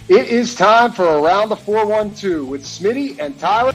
It is time for Around the 412 with Smitty and Tyler.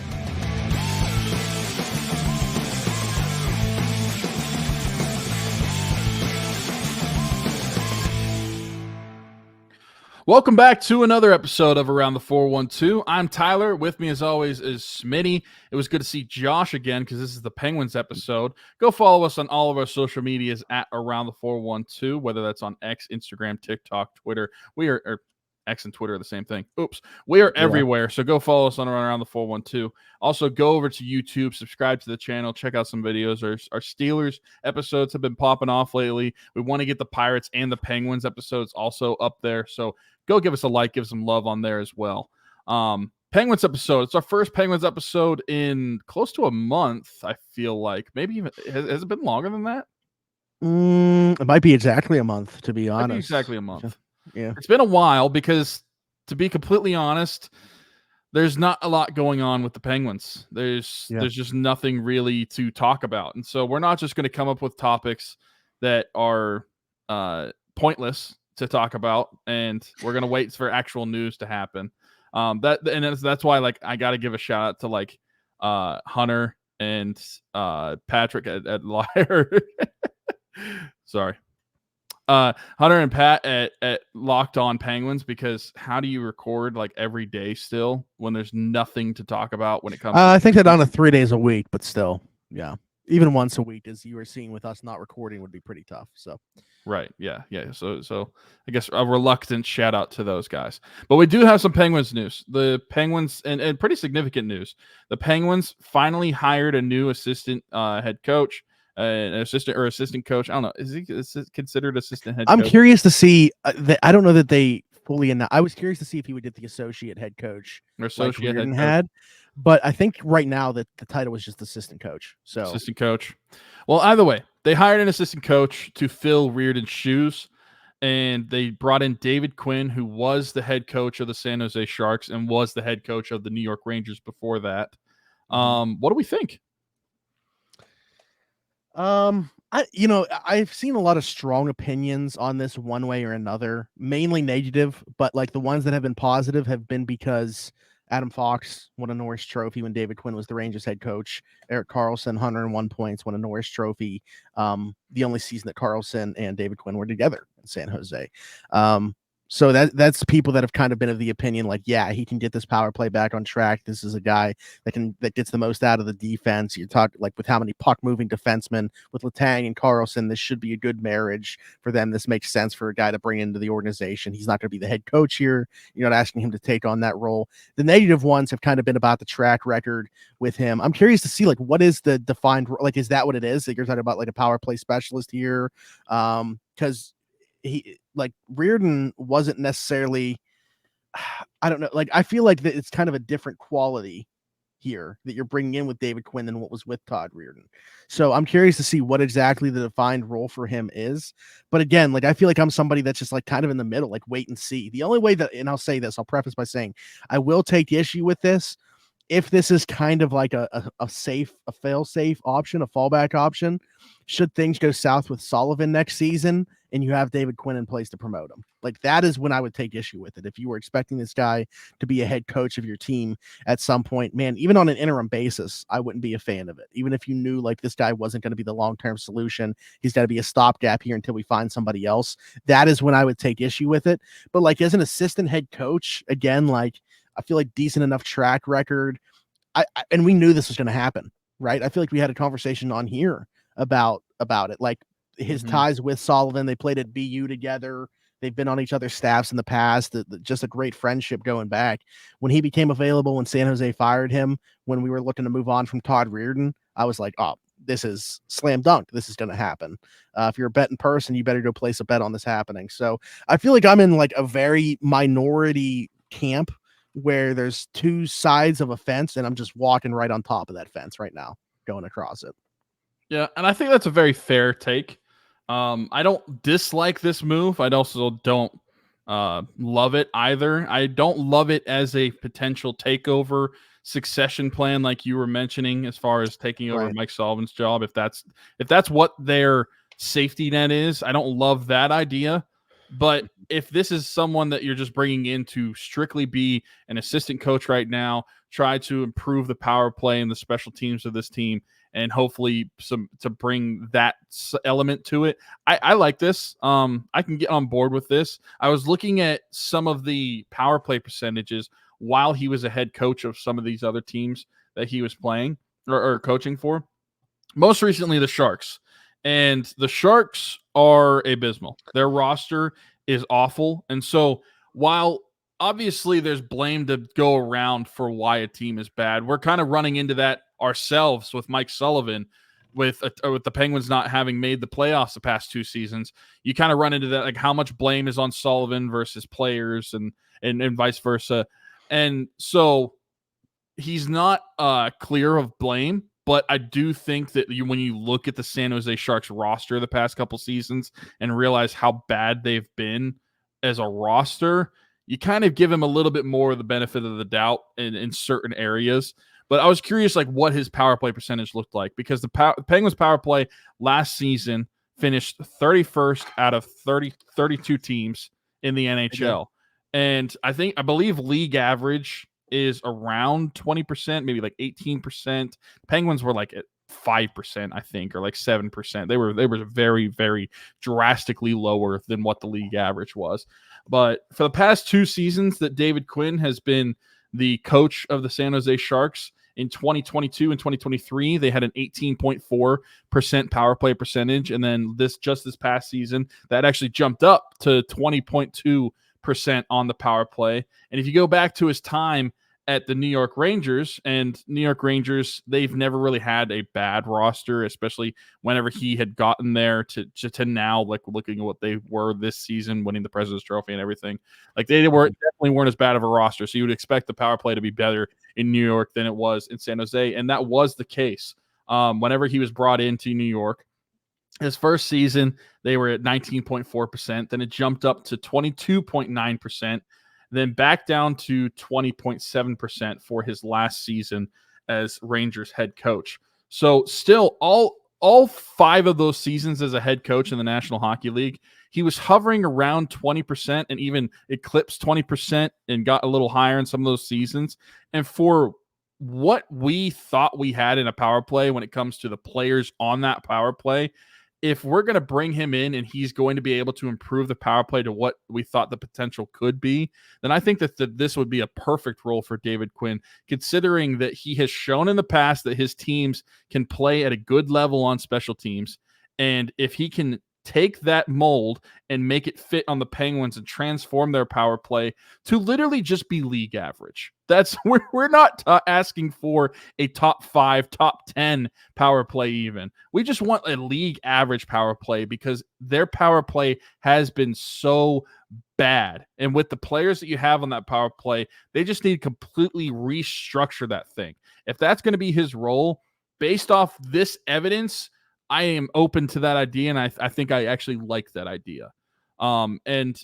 Welcome back to another episode of Around the 412. I'm Tyler. With me, as always, is Smitty. It was good to see Josh again because this is the Penguins episode. Go follow us on all of our social medias at Around the 412, whether that's on X, Instagram, TikTok, Twitter. We are X and Twitter are the same thing. Oops. We are everywhere, so go follow us on Around the 412. Also, go over to YouTube, subscribe to the channel, check out some videos. Our Steelers episodes have been popping off lately. We want to get the Pirates and the Penguins episodes also up there, so go give us a like, give some love on there as well. Penguins episode. It's our first Penguins episode in close to a month, I feel like. Maybe even, has it been longer than that? It might be exactly a month, to be honest. Exactly a month. Yeah. It's been a while because, to be completely honest, there's not a lot going on with the Penguins. There's just nothing really to talk about. And so we're not just going to come up with topics that are pointless to talk about, and we're going to wait for actual news to happen. That's why, like, I got to give a shout out to, like, Hunter and Patrick at Liar. Sorry. Hunter and Pat at Locked On Penguins, because how do you record like every day still when there's nothing to talk about when it comes I think that on a 3 days a week, but still, yeah. Even once a week, as you were seeing with us not recording, would be pretty tough. So right, yeah. So I guess a reluctant shout out to those guys. But we do have some Penguins news. The Penguins, and pretty significant news. The Penguins finally hired a new assistant head coach. An assistant coach. I don't know. Is he considered assistant head coach? I'm curious to see. I don't know that they fully announced. I was curious to see if he would get the associate head coach or associate like head had. But I think right now that the title was just assistant coach. So assistant coach. Well, either way, they hired an assistant coach to fill Reirden's shoes, and they brought in David Quinn, who was the head coach of the San Jose Sharks and was the head coach of the New York Rangers before that. What do we think? I've seen a lot of strong opinions on this one way or another, mainly negative, but like the ones that have been positive have been because Adam Fox won a Norris Trophy when David Quinn was the Rangers head coach. Eric Karlsson, 101 points, won a Norris Trophy. The only season that Karlsson and David Quinn were together in San Jose. So that's people that have kind of been of the opinion, like, yeah, he can get this power play back on track. This is a guy that gets the most out of the defense. You talk like with how many puck moving defensemen with Letang and Karlsson, this should be a good marriage for them. This makes sense for a guy to bring into the organization. He's not going to be the head coach here. You're not asking him to take on that role. The negative ones have kind of been about the track record with him. I'm curious to see, like, what is the defined, like, is that what it is? Like, you're talking about like a power play specialist here? Because he, like, Reirden wasn't necessarily, I don't know, like, I feel like that it's kind of a different quality here that you're bringing in with David Quinn than what was with Todd Reirden. So I'm curious to see what exactly the defined role for him is. But again, like, I feel like I'm somebody that's just like kind of in the middle, like wait and see. The only way that, and I'll say this, I'll preface by saying I will take issue with this if this is kind of like a fail-safe option, a fallback option, should things go south with Sullivan next season and you have David Quinn in place to promote him. Like, that is when I would take issue with it. If you were expecting this guy to be a head coach of your team at some point, man, even on an interim basis, I wouldn't be a fan of it. Even if you knew like this guy wasn't going to be the long-term solution, he's got to be a stopgap here until we find somebody else. That is when I would take issue with it. But like, as an assistant head coach, again, like, I feel like decent enough track record. And we knew this was going to happen, right? I feel like we had a conversation on here about it. Like, his ties with Sullivan, they played at BU together. They've been on each other's staffs in the past. Just a great friendship going back. When he became available, when San Jose fired him, when we were looking to move on from Todd Reirden, I was like, oh, this is slam dunk. This is going to happen. If you're a betting person, you better go place a bet on this happening. So I feel like I'm in like a very minority camp where there's two sides of a fence and I'm just walking right on top of that fence right now, going across it. Yeah, and I think that's a very fair take. I don't dislike this move. I also don't love it either. I don't love it as a potential takeover succession plan, like you were mentioning, as far as taking over Mike Sullivan's job. If that's what their safety net is, I don't love that idea. But if this is someone that you're just bringing in to strictly be an assistant coach right now, try to improve the power play and the special teams of this team, and hopefully to bring that element to it, I like this. I can get on board with this. I was looking at some of the power play percentages while he was a head coach of some of these other teams that he was playing or coaching for. Most recently, the Sharks. And the Sharks are abysmal. Their roster is awful. And so while obviously there's blame to go around for why a team is bad, we're kind of running into that ourselves with Mike Sullivan, with the Penguins not having made the playoffs the past 2 seasons. You kind of run into that, like how much blame is on Sullivan versus players and vice versa. And so he's not clear of blame. But I do think that when you look at the San Jose Sharks roster the past couple seasons and realize how bad they've been as a roster, you kind of give him a little bit more of the benefit of the doubt in certain areas. But I was curious, like, what his power play percentage looked like, because the Penguins power play last season finished 31st out of 32 teams in the NHL. And I believe league average is around 20%, maybe like 18%. Penguins were like at 5%, I think, or like 7%. They were very, very drastically lower than what the league average was. But for the past 2 seasons that David Quinn has been the coach of the San Jose Sharks, in 2022 and 2023, they had an 18.4% power play percentage. And then this past season, that actually jumped up to 20.2% on the power play. And if you go back to his time at the New York Rangers, and New York Rangers, they've never really had a bad roster, especially whenever he had gotten there to now, like looking at what they were this season, winning the President's Trophy and everything. Like they definitely weren't as bad of a roster. So you would expect the power play to be better in New York than it was in San Jose. And that was the case. Whenever he was brought into New York, his first season, they were at 19.4%. Then it jumped up to 22.9%. Then back down to 20.7% for his last season as Rangers head coach. So still all 5 of those seasons as a head coach in the National Hockey League, he was hovering around 20% and even eclipsed 20% and got a little higher in some of those seasons. And for what we thought we had in a power play when it comes to the players on that power play, if we're going to bring him in and he's going to be able to improve the power play to what we thought the potential could be, then I think that this would be a perfect role for David Quinn, considering that he has shown in the past that his teams can play at a good level on special teams. And if he can take that mold and make it fit on the Penguins and transform their power play to literally just be league average. We're not asking for a top 5, top 10 power play even. We just want a league average power play because their power play has been so bad. And with the players that you have on that power play, they just need to completely restructure that thing. If that's going to be his role, based off this evidence, I am open to that idea, and I think I actually like that idea. And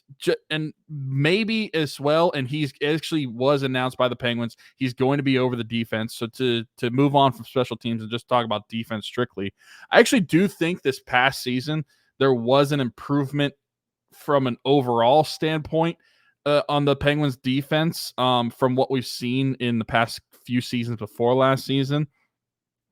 maybe as well, and he's actually was announced by the Penguins, he's going to be over the defense. So to move on from special teams and just talk about defense strictly, I actually do think this past season there was an improvement from an overall standpoint on the Penguins defense from what we've seen in the past few seasons before last season.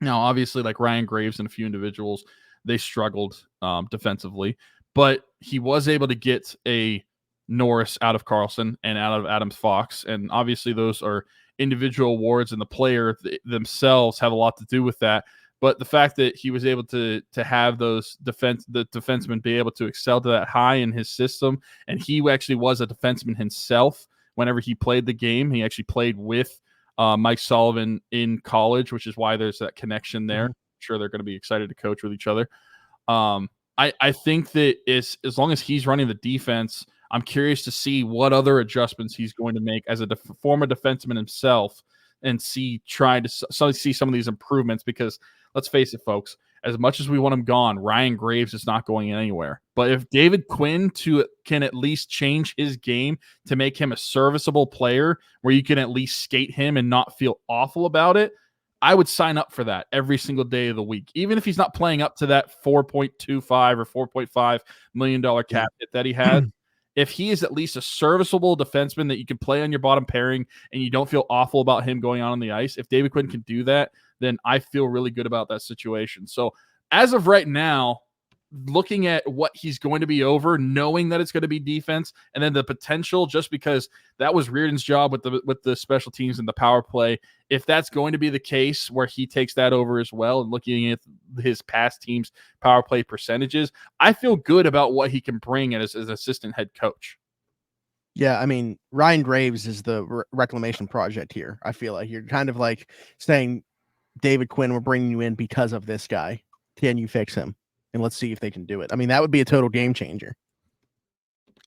Now, obviously, like Ryan Graves and a few individuals, they struggled defensively, but he was able to get a Norris out of Karlsson and out of Adam Fox. And obviously those are individual awards, and the player themselves have a lot to do with that. But the fact that he was able to have the defensemen be able to excel to that high in his system, and he actually was a defenseman himself whenever he played the game. He actually played with Mike Sullivan in college, which is why there's that connection there. I'm sure they're going to be excited to coach with each other. I think that as long as he's running the defense, I'm curious to see what other adjustments he's going to make as a former defenseman himself, and see some of these improvements. Because let's face it, folks, as much as we want him gone, Ryan Graves is not going anywhere. But if David Quinn can at least change his game to make him a serviceable player where you can at least skate him and not feel awful about it, I would sign up for that every single day of the week. Even if he's not playing up to that $4.25 or $4.5 million cap hit that he had, if he is at least a serviceable defenseman that you can play on your bottom pairing and you don't feel awful about him going on the ice, if David Quinn can do that, then I feel really good about that situation. So as of right now, looking at what he's going to be over, knowing that it's going to be defense, and then the potential, just because that was Reirden's job with the special teams and the power play, if that's going to be the case where he takes that over as well, and looking at his past team's power play percentages, I feel good about what he can bring as assistant head coach. Yeah, I mean, Ryan Graves is the reclamation project here. I feel like you're kind of like saying, David Quinn, we're bringing you in because of this guy. Can you fix him? And let's see if they can do it. I mean, that would be a total game changer.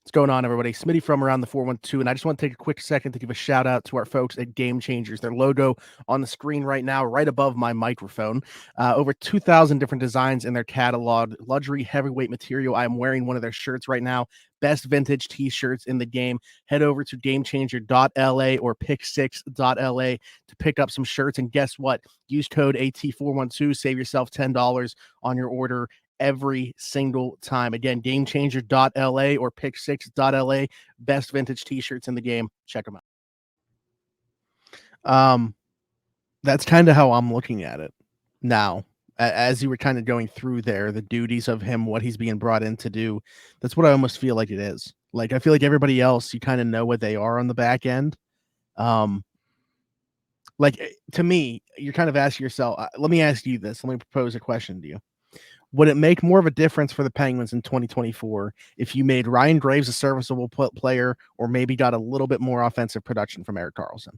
What's going on, everybody? Smitty from Around the 412, and I just want to take a quick second to give a shout out to our folks at Game Changers. Their logo on the screen right now, right above my microphone. Over 2,000 different designs in their catalog. Luxury heavyweight material. I am wearing one of their shirts right now. Best vintage t-shirts in the game. Head over to gamechanger.la or pick6.la to pick up some shirts. And guess what? Use code AT412. Save yourself $10 on your order every single time. Again, gamechanger.la or pick6.la. Best vintage t-shirts in the game. Check them out. That's kind of how I'm looking at it now. As you were kind of going through there, the duties of him, what he's being brought in to do, that's what I almost feel like it is. Like, I feel like everybody else, you kind of know what they are on the back end. Like, to me, you're kind of asking yourself, let me ask you this. Let me propose a question to you. Would it make more of a difference for the Penguins in 2024 if you made Ryan Graves a serviceable player, or maybe got a little bit more offensive production from Erik Karlsson?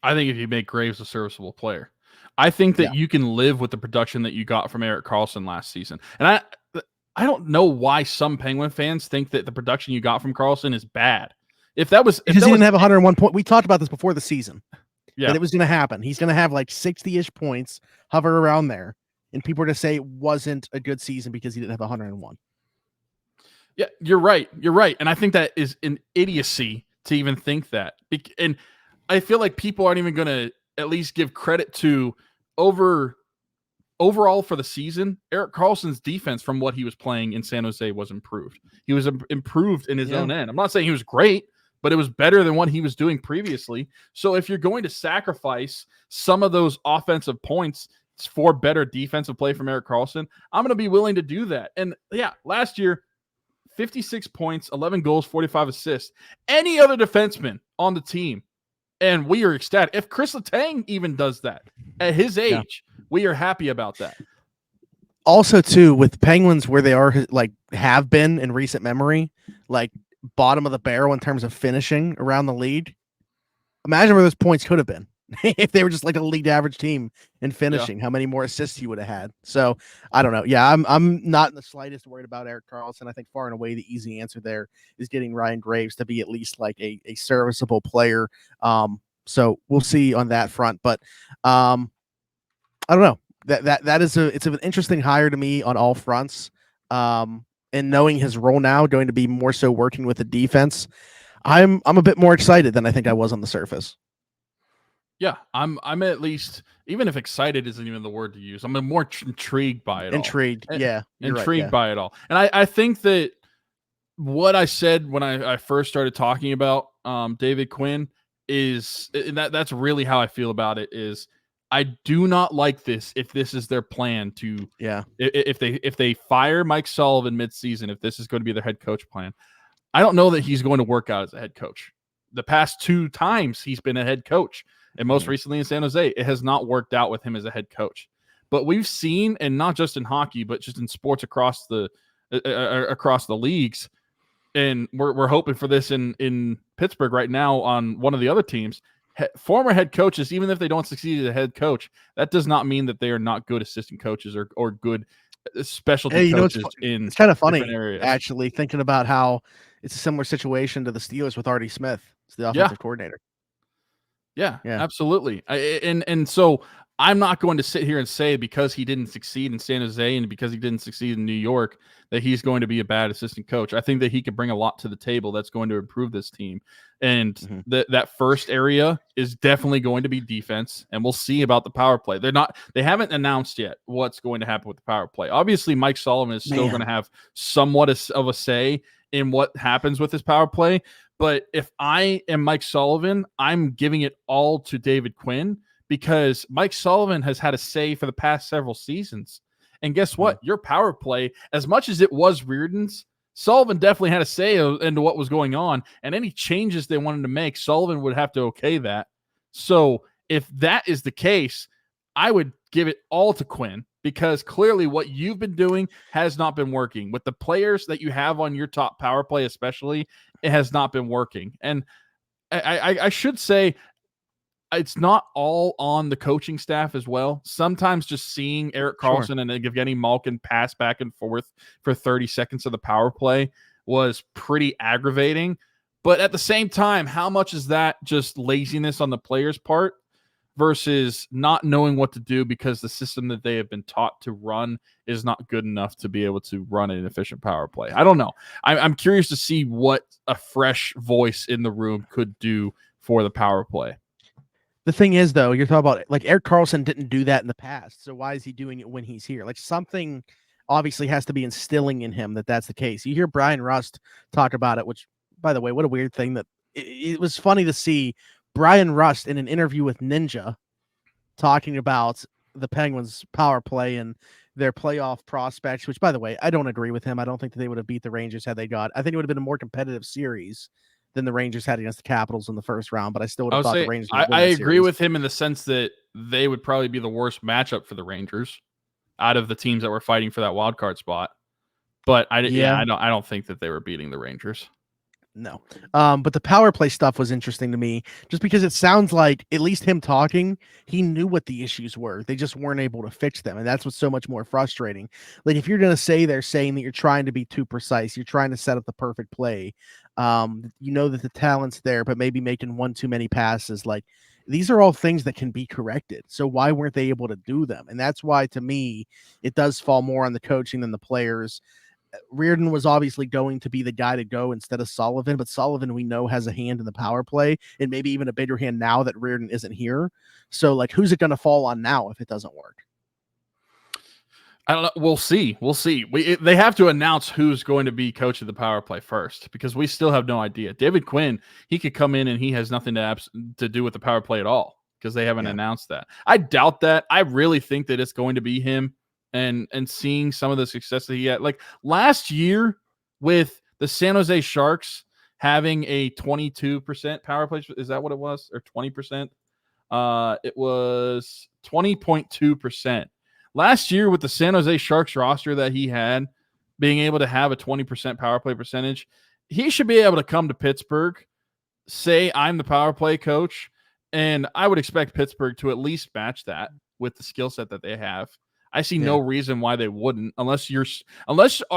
I think if you make Graves a serviceable player, I think that you can live with the production that you got from Erik Karlsson last season. And I don't know why some Penguin fans think that the production you got from Karlsson is bad. Because he didn't have 101 points. We talked about this before the season. Yeah, that it was going to happen. He's going to have like 60-ish points, hover around there. And people are to say it wasn't a good season because he didn't have 101. Yeah, you're right. You're right. And I think that is an idiocy to even think that. And I feel like people aren't even going to at least give credit to overall for the season. Erik Karlsson's defense from what he was playing in San Jose was improved. He was improved in his own end. I'm not saying he was great, but it was better than what he was doing previously. So if you're going to sacrifice some of those offensive points for better defensive play from Erik Karlsson, I'm going to be willing to do that. And yeah, last year, 56 points, 11 goals, 45 assists. Any other defenseman on the team, and we are ecstatic. If Chris Letang even does that at his age, we are happy about that. Also, too, with Penguins where they are, like, have been in recent memory, like bottom of the barrel in terms of finishing around the league. Imagine where those points could have been if they were just like a league average team in finishing. How many more assists he would have had. So I don't know. Yeah, I'm not in the slightest worried about Erik Karlsson. I think far and away the easy answer there is getting Ryan Graves to be at least like a serviceable player. So we'll see on that front. But I don't know. That is it's an interesting hire to me on all fronts. And knowing his role now going to be more so working with the defense, I'm a bit more excited than I think I was on the surface. Yeah, I'm at least, even if excited isn't even the word to use, I'm more intrigued by it. Intrigued, all. Yeah. Intrigued by it all. And I think that what I said when I first started talking about David Quinn is, and that's really how I feel about it, is I do not like this if this is their plan to, if they fire Mike Sullivan midseason, if this is going to be their head coach plan. I don't know that he's going to work out as a head coach. The past 2 times he's been a head coach, and most recently in San Jose, it has not worked out with him as a head coach. But we've seen, and not just in hockey, but just in sports across the leagues, and we're hoping for this in Pittsburgh right now on one of the other teams. Former head coaches, even if they don't succeed as a head coach, that does not mean that they are not good assistant coaches or good specialty coaches in it's kind of funny areas. Actually, thinking about how it's a similar situation to the Steelers with Artie Smith, the offensive coordinator. Yeah, absolutely. And so I'm not going to sit here and say because he didn't succeed in San Jose and because he didn't succeed in New York that he's going to be a bad assistant coach. I think that he could bring a lot to the table that's going to improve this team. And that first area is definitely going to be defense, and we'll see about the power play. They haven't announced yet what's going to happen with the power play. Obviously, Mike Sullivan is still going to have somewhat of a say in what happens with his power play. But if I am Mike Sullivan, I'm giving it all to David Quinn because Mike Sullivan has had a say for the past several seasons. And guess what? Your power play, as much as it was Reirden's, Sullivan definitely had a say into what was going on. And any changes they wanted to make, Sullivan would have to okay that. So if that is the case, I would give it all to Quinn because clearly what you've been doing has not been working. With the players that you have on your top power play especially, it has not been working. And I should say it's not all on the coaching staff as well. Sometimes just seeing Erik Karlsson and Evgeny Malkin pass back and forth for 30 seconds of the power play was pretty aggravating. But at the same time, how much is that just laziness on the players' part versus not knowing what to do because the system that they have been taught to run is not good enough to be able to run an efficient power play? I don't know. I'm curious to see what a fresh voice in the room could do for the power play. The thing is, though, you're talking about like Erik Karlsson didn't do that in the past. So why is he doing it when he's here? Like something obviously has to be instilling in him that that's the case. You hear Brian Rust talk about it, which, by the way, what a weird thing that it was funny to see Brian Rust in an interview with Ninja talking about the Penguins power play and their playoff prospects, which, by the way, I don't agree with him. I don't think that they would have beat the Rangers had they got. I think it would have been a more competitive series than the Rangers had against the Capitals in the first round, but I still would have thought the Rangers would win I agree series. with him in the sense that they would probably be the worst matchup for the Rangers out of the teams that were fighting for that wild card spot. But I don't think that they were beating the Rangers. No. But the power play stuff was interesting to me just because it sounds like, at least him talking, he knew what the issues were. They just weren't able to fix them. And that's what's so much more frustrating. Like if you're going to say they're saying that you're trying to be too precise, you're trying to set up the perfect play. You know that the talent's there, but maybe making one too many passes. Like these are all things that can be corrected. So why weren't they able to do them? And that's why, to me, it does fall more on the coaching than the players. Reirden was obviously going to be the guy to go instead of Sullivan, but Sullivan we know has a hand in the power play and maybe even a bigger hand now that Reirden isn't here. So like, who's it going to fall on now if it doesn't work? I don't know. We'll see. They have to announce who's going to be coach of the power play first because we still have no idea. David Quinn, he could come in and he has nothing to do with the power play at all because they haven't announced that. I doubt that. I really think that it's going to be him. And seeing some of the success that he had, like last year with the San Jose Sharks having a 22% power play, is that what it was, or 20%? It was 20.2%. Last year with the San Jose Sharks roster that he had, being able to have a 20% power play percentage, he should be able to come to Pittsburgh, say I'm the power play coach, and I would expect Pittsburgh to at least match that with the skill set that they have. I see no reason why they wouldn't, unless our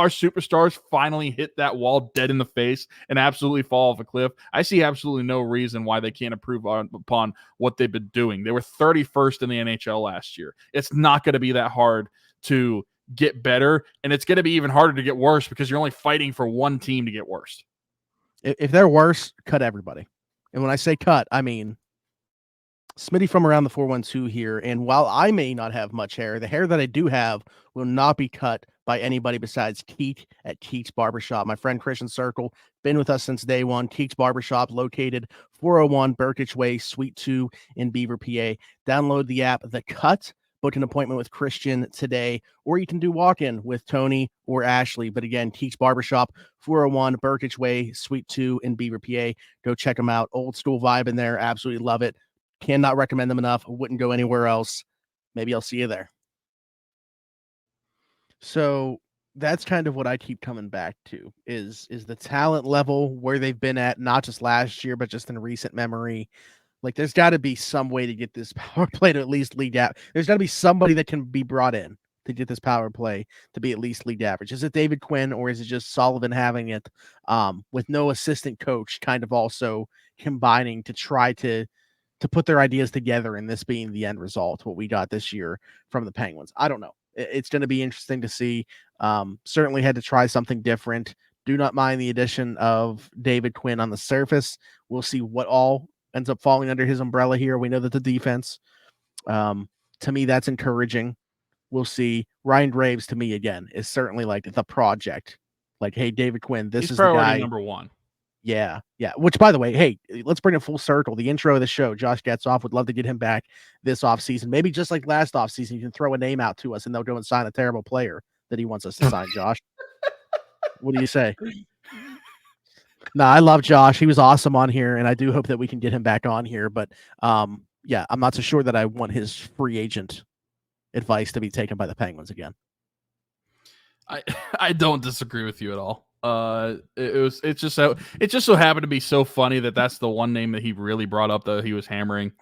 superstars finally hit that wall dead in the face and absolutely fall off a cliff. I see absolutely no reason why they can't improve upon what they've been doing. They were 31st in the NHL last year. It's not going to be that hard to get better, and it's going to be even harder to get worse because you're only fighting for one team to get worse. If they're worse, cut everybody. And when I say cut, I mean Smitty from around the 412 here, and while I may not have much hair, the hair that I do have will not be cut by anybody besides Keek at Keek's Barbershop. My friend Christian Circle, been with us since day one. Keek's Barbershop, located 401 Burkitch Way, Suite 2 in Beaver, PA. Download the app The Cut, book an appointment with Christian today, or you can do walk-in with Tony or Ashley. But again, Keek's Barbershop, 401 Burkitch Way, Suite 2 in Beaver, PA. Go check them out. Old school vibe in there. Absolutely love it. Cannot recommend them enough. Wouldn't go anywhere else. Maybe I'll see you there. So that's kind of what I keep coming back to is the talent level where they've been at, not just last year, but just in recent memory. Like there's got to be some way to get this power play to at least league average. There's got to be somebody that can be brought in to get this power play to be at least league average. Is it David Quinn or is it just Sullivan having it with no assistant coach kind of also combining to try to put their ideas together and this being the end result, what we got this year from the Penguins? I don't know. It's going to be interesting to see. Certainly had to try something different. Do not mind the addition of David Quinn on the surface. We'll see what all ends up falling under his umbrella here. We know that the defense, to me, that's encouraging. We'll see. Ryan Graves, to me, again, is certainly like the project. Like, hey, David Quinn, this He's is the priority guy. number one. Yeah. Which, by the way, hey, let's bring it full circle. The intro of the show, Josh Getzoff, would love to get him back this offseason. Maybe just like last offseason, you can throw a name out to us and they'll go and sign a terrible player that he wants us to sign, Josh. What do you say? No, I love Josh. He was awesome on here, and I do hope that we can get him back on here. But yeah, I'm not so sure that I want his free agent advice to be taken by the Penguins again. I don't disagree with you at all. It just so happened to be so funny that that's the one name that he really brought up that he was hammering.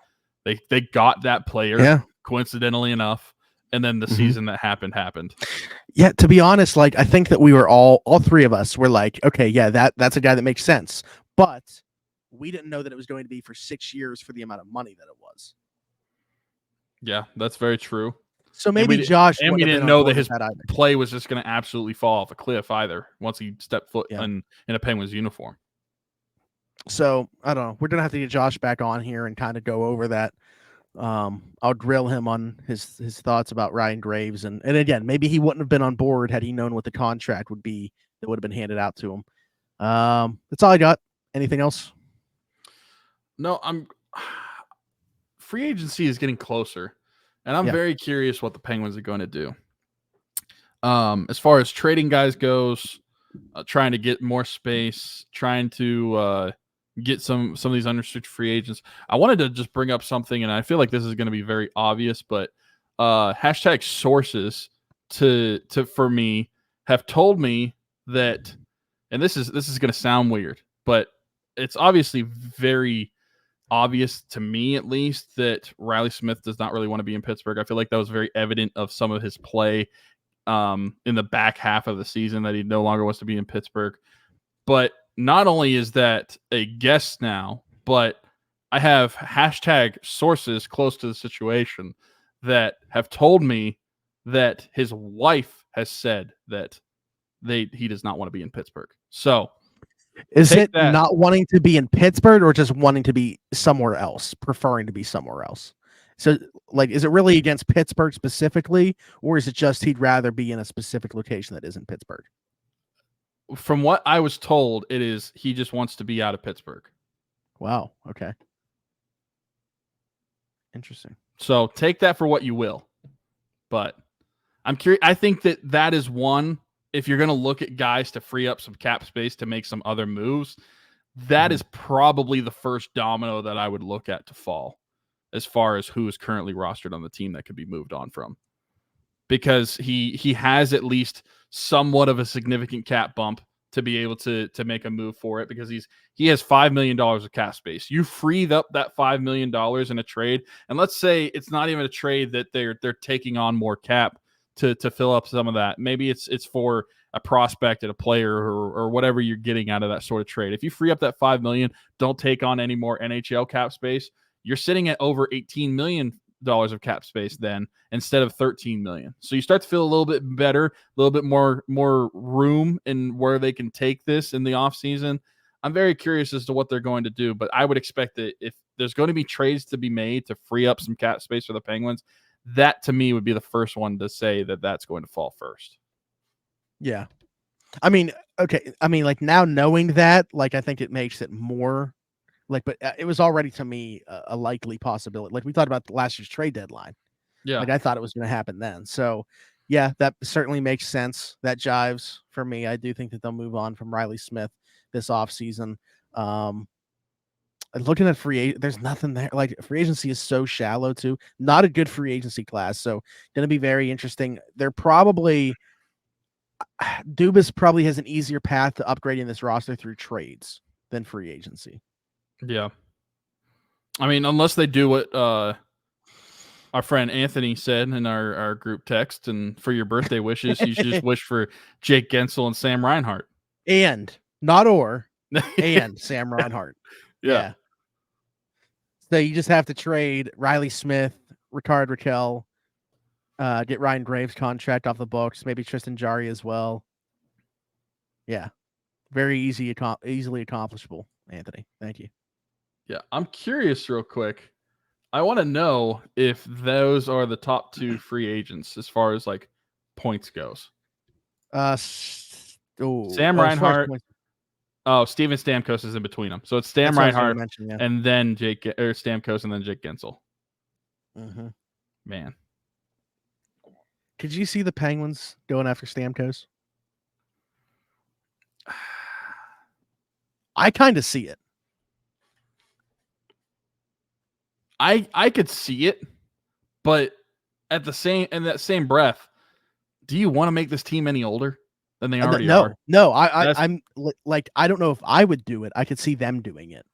They got that player, coincidentally enough, and then the season that happened. Yeah, to be honest, like I think that we were all three of us were like, okay, yeah, that's a guy that makes sense, but we didn't know that it was going to be for 6 years for the amount of money that it was. Yeah, that's very true. So maybe Josh, and we didn't know that his play was just going to absolutely fall off a cliff either once he stepped foot in a Penguins uniform. So I don't know. We're gonna have to get Josh back on here and kind of go over that. I'll grill him on his thoughts about Ryan Graves, and again, maybe he wouldn't have been on board had he known what the contract would be that would have been handed out to him. That's all I got. Anything else? No, free agency is getting closer. And I'm very curious what the Penguins are going to do. As far as trading guys goes, trying to get more space, trying to get some of these unrestricted free agents. I wanted to just bring up something, and I feel like this is going to be very obvious, but hashtag sources for me have told me that, and this is going to sound weird, but it's obviously very obvious to me, at least, that Riley Smith does not really want to be in Pittsburgh. I feel like that was very evident of some of his play in the back half of the season, that he no longer wants to be in Pittsburgh. But not only is that a guess now, but I have hashtag sources close to the situation that have told me that his wife has said that he does not want to be in Pittsburgh. So is it not wanting to be in Pittsburgh or just wanting to be somewhere else, preferring to be somewhere else? So, like, is it really against Pittsburgh specifically, or is it just he'd rather be in a specific location that isn't Pittsburgh? From what I was told, it is he just wants to be out of Pittsburgh. Wow. Okay. Interesting. So take that for what you will. But I'm curious. I think that is one. If you're going to look at guys to free up some cap space to make some other moves, that is probably the first domino that I would look at to fall as far as who is currently rostered on the team that could be moved on from. Because he has at least somewhat of a significant cap bump to be able to make a move for it, because he has $5 million of cap space. You freed up that $5 million in a trade, and let's say it's not even a trade that they're taking on more cap to fill up some of that. Maybe it's for a prospect and a player or whatever you're getting out of that sort of trade. If you free up that $5 million, don't take on any more NHL cap space, you're sitting at over $18 million of cap space then instead of $13 million. So you start to feel a little bit better, a little bit more room in where they can take this in the offseason. I'm very curious as to what they're going to do, but I would expect that if there's going to be trades to be made to free up some cap space for the Penguins, that to me would be the first one to say that that's going to fall first. Yeah. I mean, okay. I mean, like, now knowing that, like, I think it makes it more like, but it was already to me a likely possibility. Like we thought about last year's trade deadline. Yeah. Like I thought it was going to happen then. So yeah, that certainly makes sense. That jives for me. I do think that they'll move on from Riley Smith this offseason. Looking at there's nothing there. Like, free agency is so shallow too. Not a good free agency class. So going to be very interesting. Dubas probably has an easier path to upgrading this roster through trades than free agency. Yeah. I mean, unless they do what our friend Anthony said in our group text, and for your birthday wishes, you should just wish for Jake Gensel and Sam Reinhart. And Sam Reinhart. Yeah. So you just have to trade Riley Smith, Ricard Raquel, get Ryan Graves' contract off the books, maybe Tristan Jarry as well. Yeah. Very easily accomplishable, Anthony. Thank you. Yeah, I'm curious real quick. I want to know if those are the top two free agents as far as like points goes. Sam Reinhart. Oh, Steven Stamkos is in between them. So it's Stam Reinhart and then Stamkos and then Jake Gensel. Mm-hmm. Man. Could you see the Penguins going after Stamkos? I kind of see it. I could see it, but in that same breath, do you want to make this team any older than they already are? No, I'm like, I don't know if I would do it. I could see them doing it.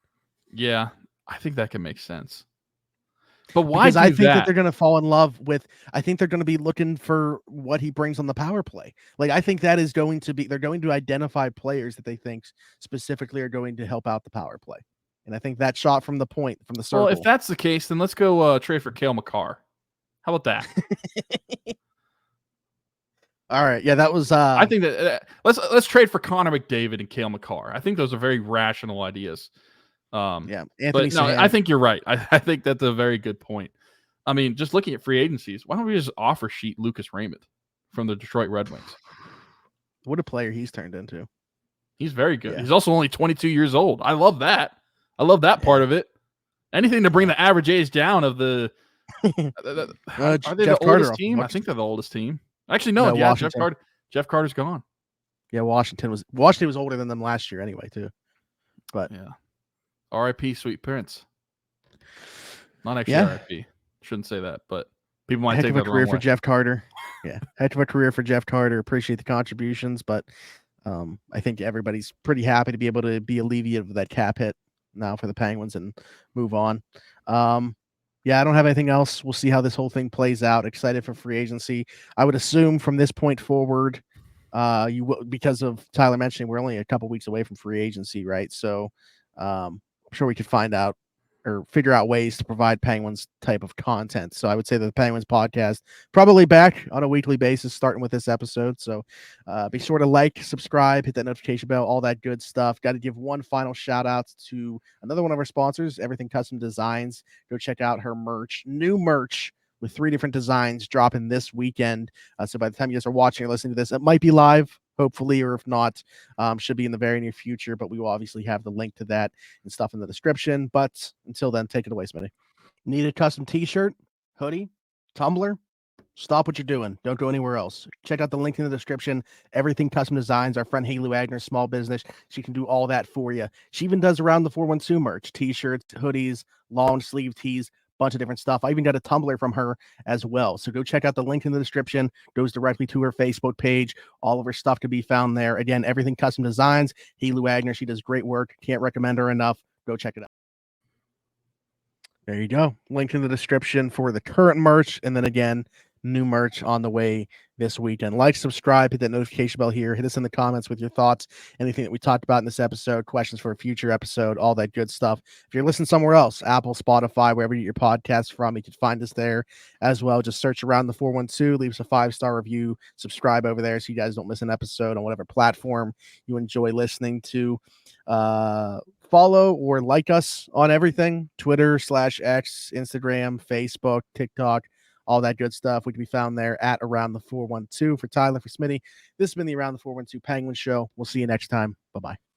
Yeah, I think that can make sense. But why? Because I think that they're going to fall in love with. I think they're going to be looking for what he brings on the power play. Like, I think that is going to be. They're going to identify players that they think specifically are going to help out the power play. And I think that shot from the point, from the circle. Well, if that's the case, then let's go trade for Cale Makar. How about that? All right. Yeah, that was. I think that let's trade for Connor McDavid and Cale Makar. I think those are very rational ideas. Yeah, but no, I think you're right. I think that's a very good point. I mean, just looking at free agencies, why don't we just offer sheet Lucas Raymond from the Detroit Red Wings? What a player he's turned into. He's very good. Yeah. He's also only 22 years old. I love that. I love that part of it. Anything to bring the average age down of the. Are they the oldest team? I think they're the oldest team. Actually, no. Yeah, Jeff Carter's gone. Yeah, Washington was older than them last year anyway, too. But yeah. R.I.P. Sweet Prince. Not actually R.I.P. Shouldn't say that, but people might take that the wrong way. Heck of a career for Jeff Carter. Yeah, heck of a career for Jeff Carter. Appreciate the contributions, but I think everybody's pretty happy to be able to be alleviated of that cap hit now for the Penguins and move on. Yeah, I don't have anything else. We'll see how this whole thing plays out. Excited for free agency. I would assume from this point forward, you will, because of Tyler mentioning we're only a couple weeks away from free agency, right? So I'm sure we could find out or figure out ways to provide Penguins type of content. So I would say that the Penguins podcast probably back on a weekly basis, starting with this episode. So be sure to like, subscribe, hit that notification bell, all that good stuff. Got to give one final shout out to another one of our sponsors, Everything Custom Designs. Go check out her merch, new merch with 3 different designs dropping this weekend. So by the time you guys are watching or listening to this, it might be live, hopefully, or if not, should be in the very near future. But we will obviously have the link to that and stuff in the description. But until then, take it away, Smitty. Need a custom t-shirt, hoodie, tumbler? Stop what you're doing. Don't go anywhere else. Check out the link in the description. Everything Custom Designs. Our friend Haley Wagner, small business. She can do all that for you. She even does Around the 412 merch, t-shirts, hoodies, long sleeve tees, bunch of different stuff. I even got a tumbler from her as well. So go check out the link in the description. Goes directly to her Facebook page. All of her stuff can be found there. Again, Everything Custom Designs. Haley Wagner. She does great work. Can't recommend her enough. Go check it out. There you go. Link in the description for the current merch. And then again, new merch on the way this weekend. Like, subscribe, hit that notification bell here. Hit us in the comments with your thoughts, anything that we talked about in this episode, questions for a future episode, all that good stuff. If you're listening somewhere else, Apple, Spotify, wherever you get your podcasts from, you can find us there as well. Just search Around the 412, leave us a 5-star review, subscribe over there so you guys don't miss an episode on whatever platform you enjoy listening to. Follow or like us on everything, Twitter/X, Instagram, Facebook, TikTok, all that good stuff. We can be found there at Around the 412. For Tyler, for Smitty, this has been the Around the 412 Penguin Show. We'll see you next time. Bye-bye.